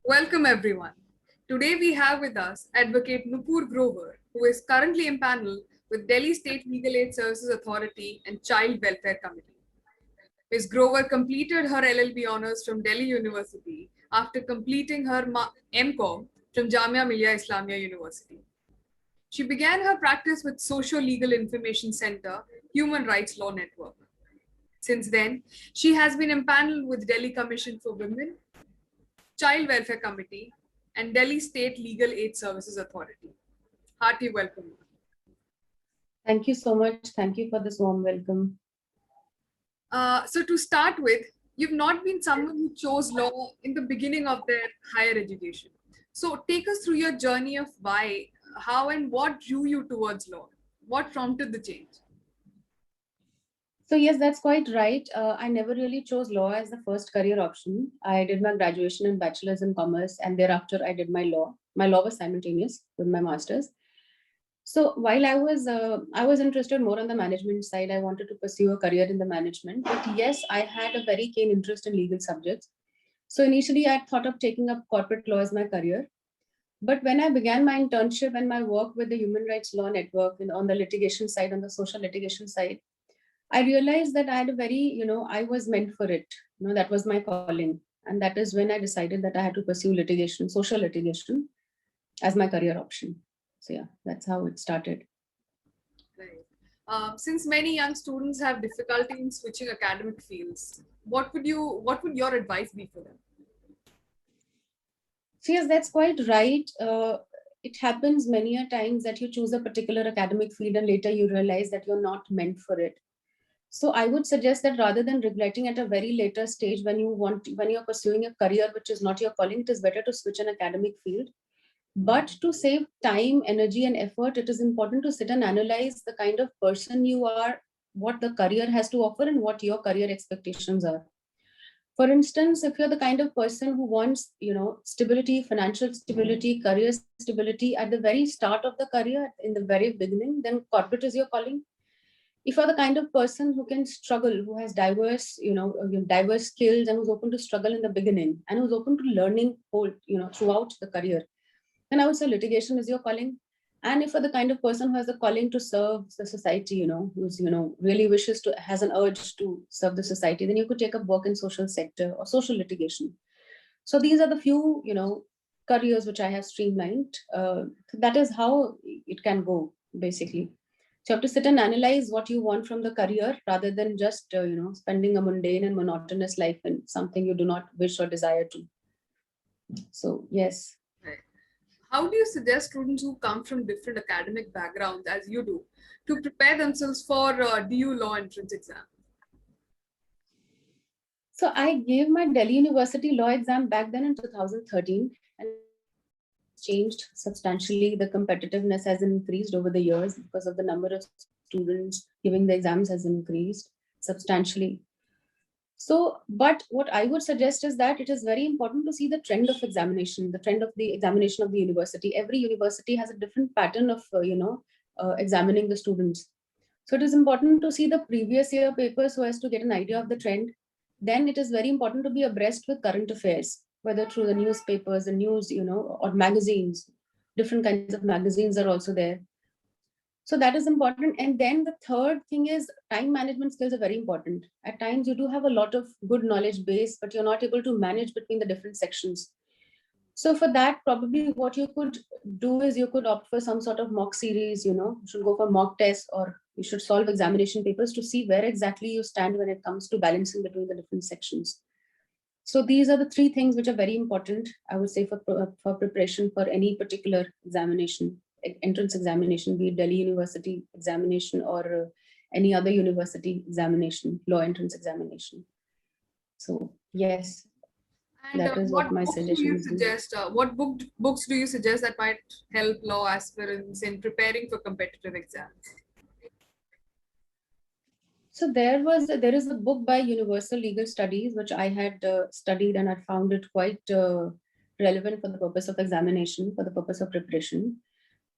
Welcome everyone. Today we have with us Advocate Nupur Grover, who is currently impaneled with Delhi State Legal Aid Services Authority and Child Welfare Committee. Ms. Grover completed her LLB honors from Delhi University after completing her MCom from Jamia Millia Islamia University. She began her practice with Social Legal Information Center, Human Rights Law Network. Since then, she has been impaneled with Delhi Commission for Women, Child Welfare Committee, and Delhi State Legal Aid Services Authority. Hearty welcome. Thank you so much. Thank you for this warm welcome. So to start with, you've not been someone who chose law in the beginning of their higher education. So take us through your journey of why, how and what drew you towards law? What prompted the change? So yes, that's quite right. I never really chose law as the first career option. I did my graduation and bachelor's in commerce, and thereafter I did my law. My law was simultaneous with my master's. So while I was interested more on the management side. I wanted to pursue a career in the management. But yes, I had a very keen interest in legal subjects. So initially, I thought of taking up corporate law as my career. But when I began my internship and my work with the Human Rights Law Network and on the litigation side, on the social litigation side, I realized that I had a very, I was meant for it. That was my calling. And that is when I decided that I had to pursue litigation, social litigation, as my career option. So yeah, that's how it started. Right. Since many young students have difficulty in switching academic fields, what would your advice be for them? So yes, that's quite right. It happens many a times that you choose a particular academic field and later you realize that you're not meant for it. So I would suggest that rather than regretting at a very later stage when you're pursuing a career which is not your calling, it is better to switch an academic field. But to save time, energy, and effort, it is important to sit and analyze the kind of person you are, what the career has to offer, and what your career expectations are. For instance, if you're the kind of person who wants, stability, financial stability, career stability at the very start of the career, in the very beginning, then corporate is your calling. If you're the kind of person who can struggle, who has diverse skills and who's open to struggle in the beginning and who's open to learning throughout the career, then I would say litigation is your calling. And if you're the kind of person who has the calling to serve the society, who's, really has an urge to serve the society, then you could take up work in social sector or social litigation. So these are the few, careers which I have streamlined. That is how it can go, basically. So you have to sit and analyze what you want from the career rather than just, spending a mundane and monotonous life in something you do not wish or desire to. So, yes. Right. How do you suggest students who come from different academic backgrounds, as you do, to prepare themselves for DU law entrance exam? So I gave my Delhi University law exam back then in 2013, and changed substantially. The competitiveness has increased over the years because of the number of students giving the exams has increased substantially. So, but what I would suggest is that it is very important to see the trend of examination, the trend of the examination of the university. Every university has a different pattern of, examining the students. So it is important to see the previous year papers so as to get an idea of the trend. Then it is very important to be abreast with current affairs, whether through the newspapers, the news, or magazines. Different kinds of magazines are also there. So that is important. And then the third thing is time management skills are very important. At times you do have a lot of good knowledge base, but you're not able to manage between the different sections. So for that, probably what you could do is you could opt for some sort of mock series, you should go for mock tests or you should solve examination papers to see where exactly you stand when it comes to balancing between the different sections. So these are the three things which are very important, I would say, for preparation for any particular examination, entrance examination, be it Delhi University examination or any other university examination, law entrance examination. So yes, And that is what my suggestion is. What books do you suggest that might help law aspirants in preparing for competitive exams? So there is a book by Universal Legal Studies which I had studied and I found it quite relevant for the purpose of examination, for the purpose of preparation.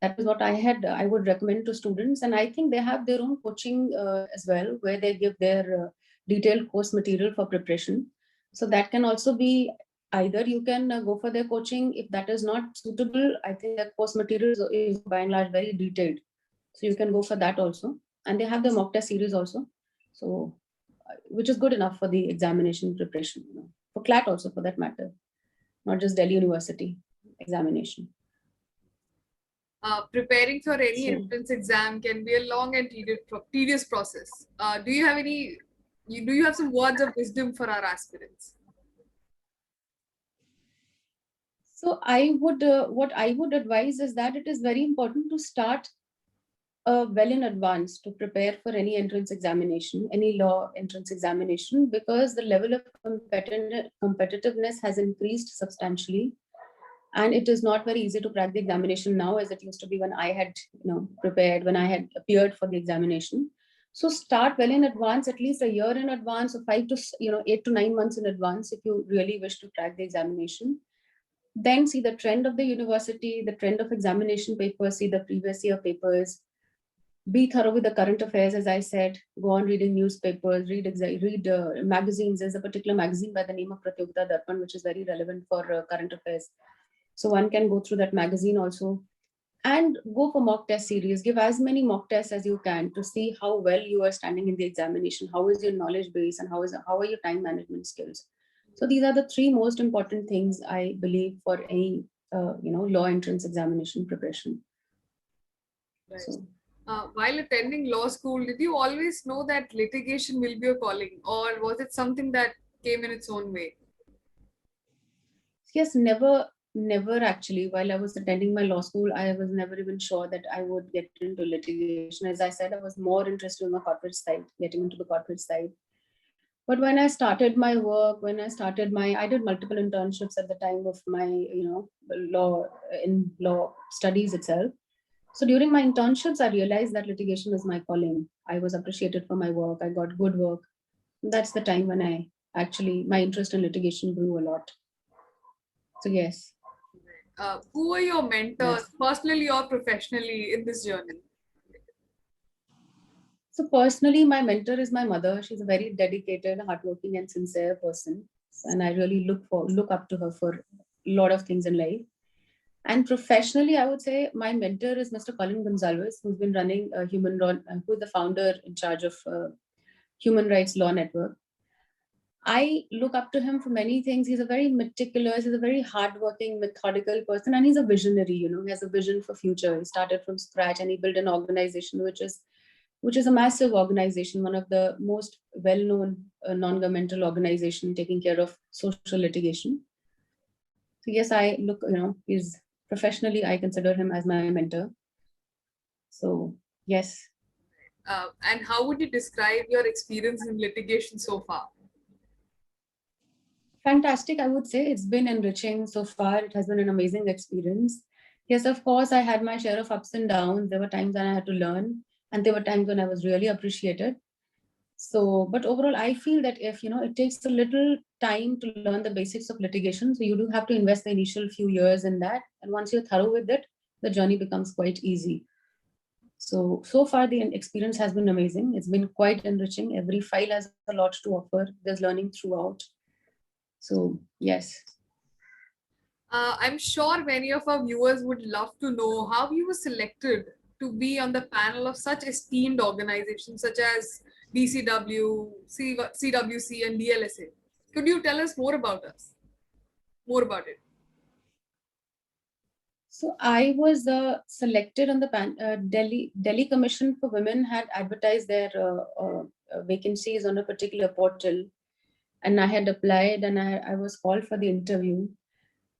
That is what I would recommend to students, and I think they have their own coaching as well, where they give their detailed course material for preparation. So that can also be either you can go for their coaching. If that is not suitable, I think that course material is by and large very detailed. So you can go for that also. And they have the mock test series also. So, which is good enough for the examination preparation, for CLAT also for that matter, not just Delhi University examination. Preparing for any entrance exam can be a long and tedious process. Do you have some words of wisdom for our aspirants? So what I would advise is that it is very important to start well in advance to prepare for any entrance examination, any law entrance examination, because the level of competitiveness has increased substantially. And it is not very easy to crack the examination now as it used to be when I had prepared, when I had appeared for the examination. So start well in advance, at least a year in advance, or 8 to 9 months in advance if you really wish to crack the examination. Then see the trend of the university, the trend of examination papers, see the previous year papers. Be thorough with the current affairs, as I said. Go on reading newspapers, read magazines. There's a particular magazine by the name of Pratyogita Darpan, which is very relevant for current affairs. So one can go through that magazine also. And go for mock test series. Give as many mock tests as you can to see how well you are standing in the examination. How is your knowledge base, and how are your time management skills? So these are the three most important things I believe for any law entrance examination preparation. Right. So, while attending law school, did you always know that litigation will be a calling, or was it something that came in its own way? Yes, never actually. While I was attending my law school, I was never even sure that I would get into litigation. As I said, I was more interested in the corporate side, getting into the corporate side. But when I started my work, I did multiple internships at the time of my, law studies itself. So during my internships, I realized that litigation is my calling. I was appreciated for my work. I got good work. That's the time when my interest in litigation grew a lot. So yes. Who are your mentors, personally or professionally, in this journey? So personally, my mentor is my mother. She's a very dedicated, hardworking, and sincere person, and I really look up to her for a lot of things in life. And professionally, I would say my mentor is Mr. Colin Gonsalves, who's been running who's the founder in charge of Human Rights Law Network. I look up to him for many things. He's a very meticulous, he's a very hardworking, methodical person, and he's a visionary. He has a vision for future. He started from scratch and he built an organization which is a massive organization, one of the most well-known non-governmental organization taking care of social litigation. So yes, I look, he's professionally, I consider him as my mentor. So yes. And how would you describe your experience in litigation so far? Fantastic, I would say. It's been enriching so far. It has been an amazing experience. Yes, of course, I had my share of ups and downs. There were times when I had to learn, and there were times when I was really appreciated. So, but overall, I feel that if, it takes a little time to learn the basics of litigation. So you do have to invest the initial few years in that. And once you're thorough with it, the journey becomes quite easy. So far the experience has been amazing. It's been quite enriching. Every file has a lot to offer. There's learning throughout. So yes. I'm sure many of our viewers would love to know how you were selected to be on the panel of such esteemed organizations such as DCW, CWC, and DLSA. Could you tell us more about it? So I was selected on the Delhi Commission for Women had advertised their vacancies on a particular portal, and I had applied, and I was called for the interview.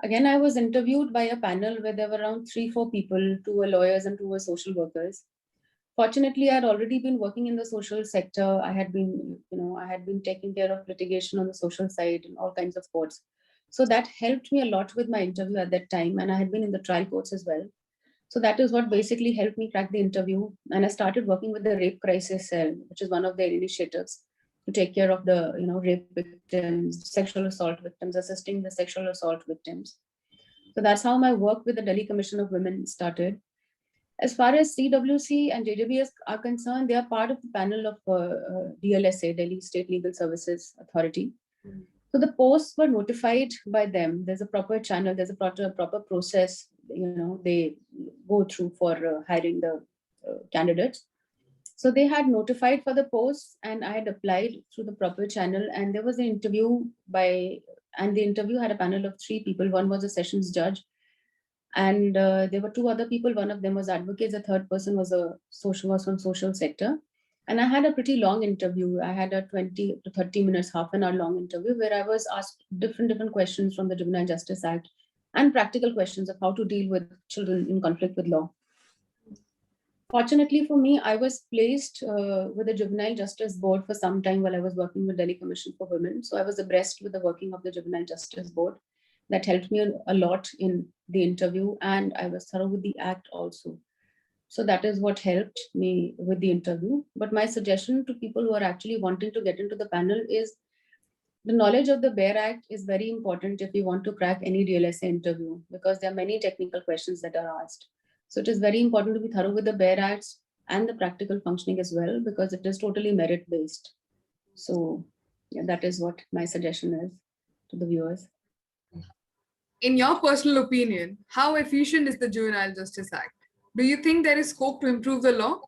Again, I was interviewed by a panel where there were around 3-4 people, 2 were lawyers and 2 were social workers. Fortunately, I had already been working in the social sector. I had been taking care of litigation on the social side and all kinds of courts. So that helped me a lot with my interview at that time. And I had been in the trial courts as well. So that is what basically helped me crack the interview. And I started working with the Rape Crisis Cell, which is one of their initiatives to take care of the rape victims, sexual assault victims, assisting the sexual assault victims. So that's how my work with the Delhi Commission of Women started. As far as CWC and JJBS are concerned, they are part of the panel of DLSA, Delhi State Legal Services Authority. So the posts were notified by them. There's a proper channel, there's a proper process, they go through for hiring the candidates. So they had notified for the posts, and I had applied through the proper channel, and there was an interview and the interview had a panel of 3 people. One was a sessions judge, and there were 2 other people. One of them was advocates, the third person was from social sector. And I had a pretty long interview. I had a 20 to 30 minutes, half an hour long interview, where I was asked different questions from the Juvenile Justice Act and practical questions of how to deal with children in conflict with law. Fortunately for me, I was placed with the Juvenile Justice Board for some time while I was working with Delhi Commission for Women. So I was abreast with the working of the Juvenile Justice Board. That helped me a lot in the interview, and I was thorough with the act also. So that is what helped me with the interview. But my suggestion to people who are actually wanting to get into the panel is the knowledge of the BEAR Act is very important if you want to crack any DLSA interview, because there are many technical questions that are asked. So it is very important to be thorough with the BEAR Acts and the practical functioning as well, because it is totally merit-based. So yeah, that is what my suggestion is to the viewers. In your personal opinion, how efficient is the Juvenile Justice Act? Do you think there is scope to improve the law?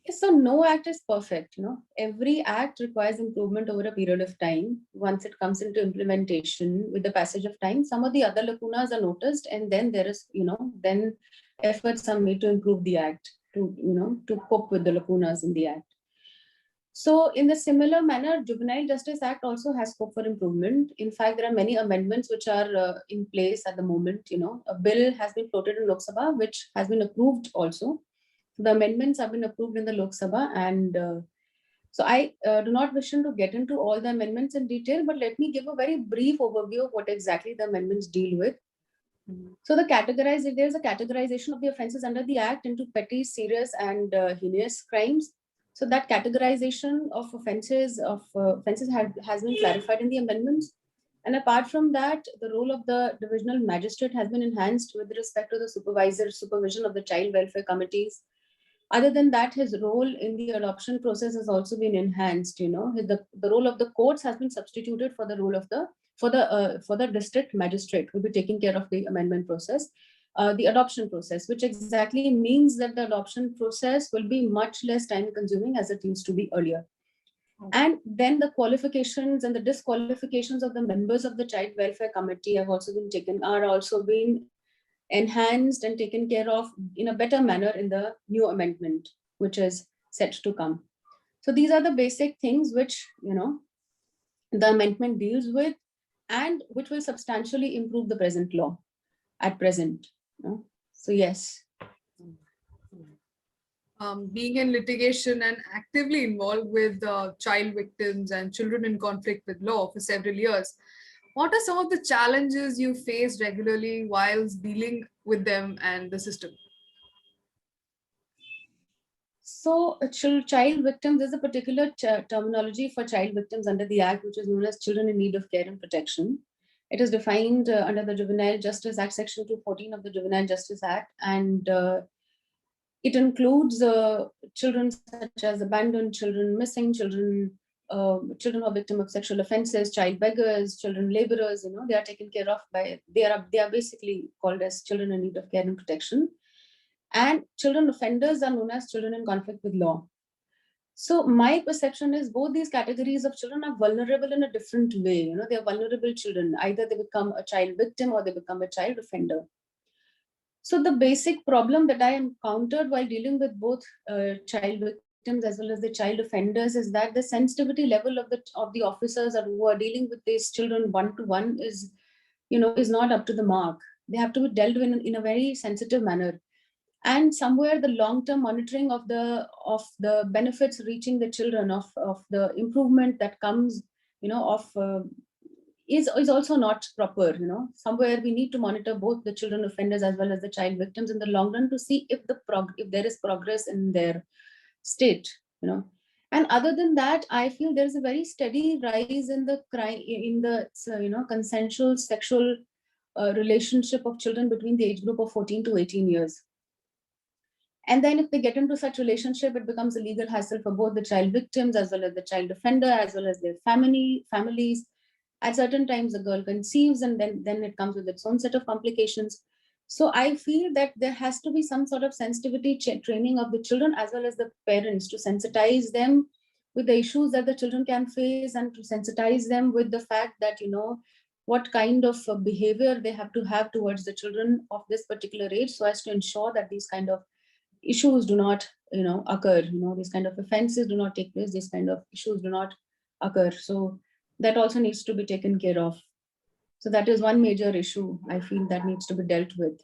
So no act is perfect. Every act requires improvement over a period of time. Once it comes into implementation with the passage of time, some of the other lacunas are noticed, and then there is, then efforts are made to improve the act, to cope with the lacunas in the act. So in the similar manner, Juvenile Justice Act also has scope for improvement. In fact, there are many amendments which are in place at the moment. A bill has been floated in Lok Sabha, which has been approved also. The amendments have been approved in the Lok Sabha, and so I do not wish to get into all the amendments in detail, but let me give a very brief overview of what exactly the amendments deal with. So there's a categorization of the offenses under the Act into petty, serious, and heinous crimes. So that categorization of offenses has been clarified in the amendments. And apart from that, the role of the divisional magistrate has been enhanced with respect to the supervision of the child welfare committees. Other than that, his role in the adoption process has also been enhanced. The role of the courts has been substituted for the role of the district magistrate, who will be taking care of the amendment process, the adoption process, which exactly means that the adoption process will be much less time consuming as it used to be earlier. And then the qualifications and the disqualifications of the members of the child welfare committee are also being enhanced and taken care of in a better manner in the new amendment, which is set to come. So these are the basic things which, the amendment deals with, and which will substantially improve the present law at present. So yes. Being in litigation and actively involved with child victims and children in conflict with law for several years, what are some of the challenges you face regularly while dealing with them and the system? So child victims, there's a particular terminology for child victims under the Act, which is known as children in need of care and protection. It is defined under the Juvenile Justice Act, Section 214 of the Juvenile Justice Act, and it includes children such as abandoned children, missing children, children who are victims of sexual offenses, child beggars, children laborers. They are taken care of they are basically called as children in need of care and protection. And children offenders are known as children in conflict with law. So my perception is both these categories of children are vulnerable in a different way. They are vulnerable children. Either they become a child victim or they become a child offender. So the basic problem that I encountered while dealing with both child victims as well as the child offenders is that the sensitivity level of the officers who are dealing with these children one-to-one is not up to the mark. They have to be dealt with in a very sensitive manner. And somewhere the long-term monitoring of the benefits reaching the children, of the improvement that comes, is also not proper. Somewhere we need to monitor both the children offenders as well as the child victims in the long run to see if there is progress in their state. And other than that, I feel there is a very steady rise in the crime, in the consensual sexual relationship of children between the age group of 14 to 18 years. And then if they get into such relationship, it becomes a legal hassle for both the child victims as well as the child offender, as well as their families. At certain times, the girl conceives, and then it comes with its own set of complications. So I feel that there has to be some sort of sensitivity training of the children as well as the parents, to sensitize them with the issues that the children can face, and to sensitize them with the fact that, what kind of behavior they have to have towards the children of this particular age, so as to ensure that these kind of issues do not occur. These kind of offenses do not take place, these kind of issues do not occur. So that also needs to be taken care of. So that is one major issue I feel that needs to be dealt with.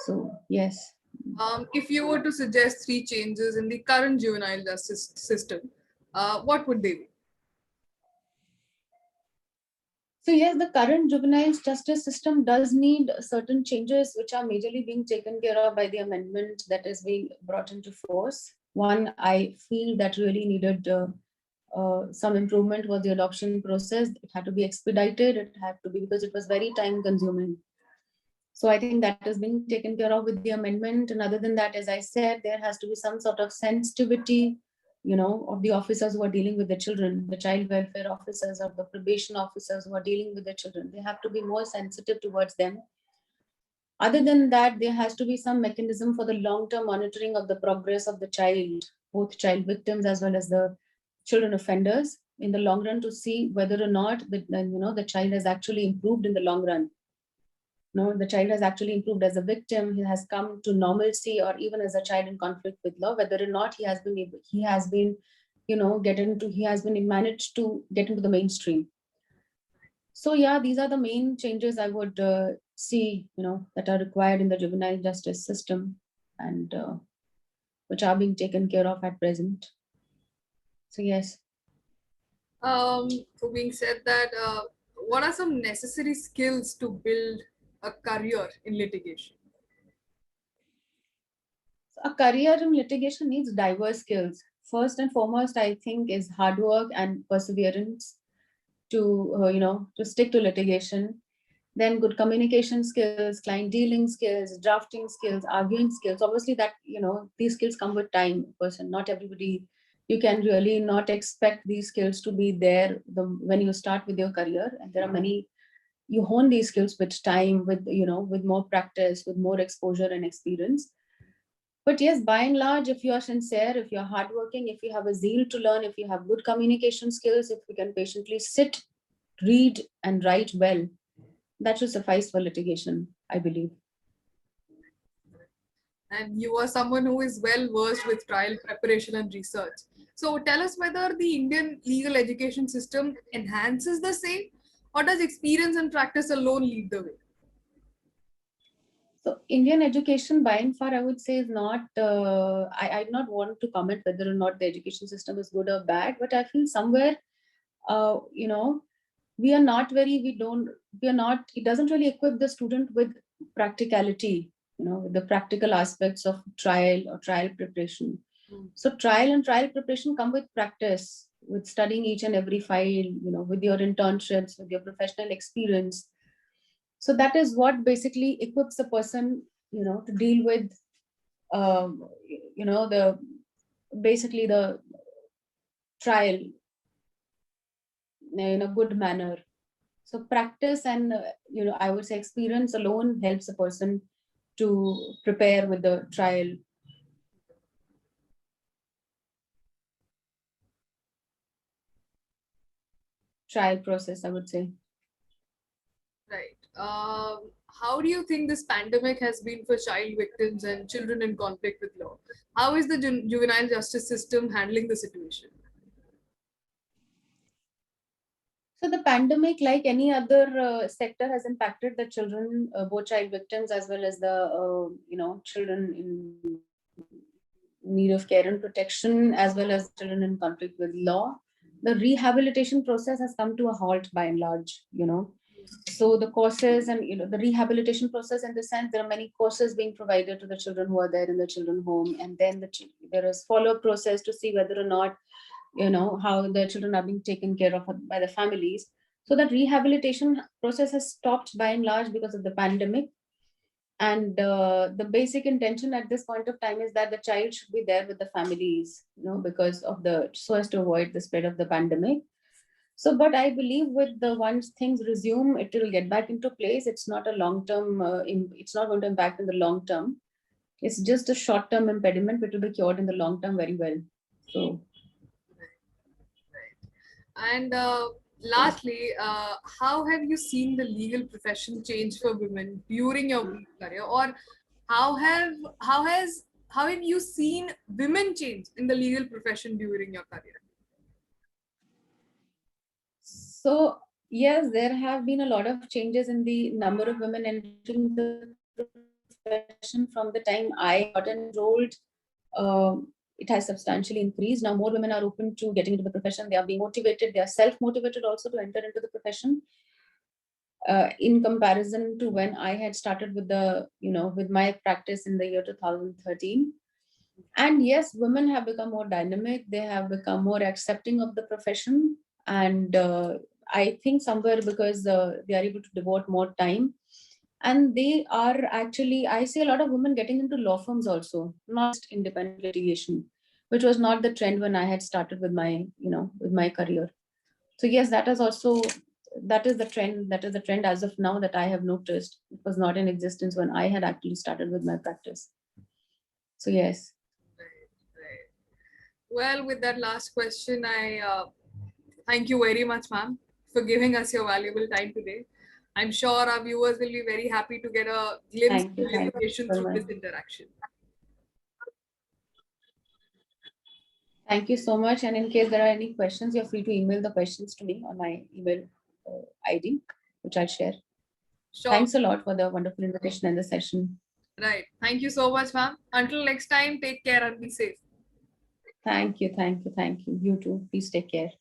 So yes. If you were to suggest 3 changes in the current juvenile justice system, what would they be? So yes, the current juvenile justice system does need certain changes, which are majorly being taken care of by the amendment that is being brought into force. One, I feel that really needed some improvement was the adoption process. It had to be expedited. It had to be, because it was very time consuming. So I think that is being taken care of with the amendment. And other than that, as I said, there has to be some sort of sensitivity, of the officers who are dealing with the children, the child welfare officers or the probation officers who are dealing with the children. They have to be more sensitive towards them. Other than that, there has to be some mechanism for the long-term monitoring of the progress of the child, both child victims as well as the children offenders, in the long run, to see whether or not the child has actually improved in the long run. The child has actually improved as a victim, he has come to normalcy, or even as a child in conflict with law, whether or not he has been managed to get into the mainstream. So yeah, these are the main changes I would see, that are required in the juvenile justice system, and which are being taken care of at present. So yes. For being said that, what are some necessary skills to build a career in litigation? A career in litigation needs diverse skills. First and foremost, I think, is hard work and perseverance to stick to litigation. Then good communication skills, client dealing skills, drafting skills, arguing skills. Obviously, that these skills come with time. Person, not everybody. You can really not expect these skills to be there when you start with your career. And there are many. You hone these skills with time, with more practice, with more exposure and experience. But yes, by and large, if you are sincere, if you're hardworking, if you have a zeal to learn, if you have good communication skills, if you can patiently sit, read, and write well, that should suffice for litigation, I believe. And you are someone who is well versed with trial preparation and research. So tell us whether the Indian legal education system enhances the same, or does experience and practice alone lead the way? So Indian education, by and far, I would say, is not, I do not want to comment whether or not the education system is good or bad, but I feel somewhere, we are not, it doesn't really equip the student with practicality, with the practical aspects of trial or trial preparation. So trial and trial preparation come with practice, with studying each and every file, with your internships, with your professional experience. So that is what basically equips a person, to deal with, the trial in a good manner. So practice and, I would say experience alone helps a person to prepare with the trial process, I would say. Right. How do you think this pandemic has been for child victims and children in conflict with law? How is the juvenile justice system handling the situation? So the pandemic, like any other sector, has impacted the children, both child victims as well as the children in need of care and protection, as well as children in conflict with law. The rehabilitation process has come to a halt by and large. So the courses and the rehabilitation process, in the sense, there are many courses being provided to the children who are there in the children home, and then there is follow-up process to see whether or not how the children are being taken care of by the families. So that rehabilitation process has stopped by and large because of the pandemic. And the basic intention at this point of time is that the child should be there with the families, because of so as to avoid the spread of the pandemic. So, but I believe with the once things resume, it will get back into place. It's not a long term, it's not going to impact in the long term. It's just a short term impediment, which will be cured in the long term very well. So, And lastly, how have you seen the legal profession change for women during your career, or how have you seen women change in the legal profession during your career? So yes, there have been a lot of changes in the number of women entering the profession from the time I got enrolled. It has substantially increased. Now more women are open to getting into the profession. They are being motivated. They are self-motivated also to enter into the profession. In comparison to when I had started with my practice in the year 2013. And yes, women have become more dynamic. They have become more accepting of the profession. And I think somewhere because they are able to devote more time. And they are actually, I see a lot of women getting into law firms also, not just independent litigation, which was not the trend when I had started with my career. So yes, that is the trend. That is the trend as of now that I have noticed. It was not in existence when I had actually started with my practice. So yes. Right. Well, with that last question, I thank you very much, ma'am, for giving us your valuable time today. I'm sure our viewers will be very happy to get a glimpse of Thank you education so through much. this interaction. Thank you so much. And in case there are any questions, you're free to email the questions to me on my email ID, which I'll share. Sure. Thanks a lot for the wonderful invitation and the session. Right. Thank you so much, ma'am. Until next time, take care and be safe. Thank you. You too. Please take care.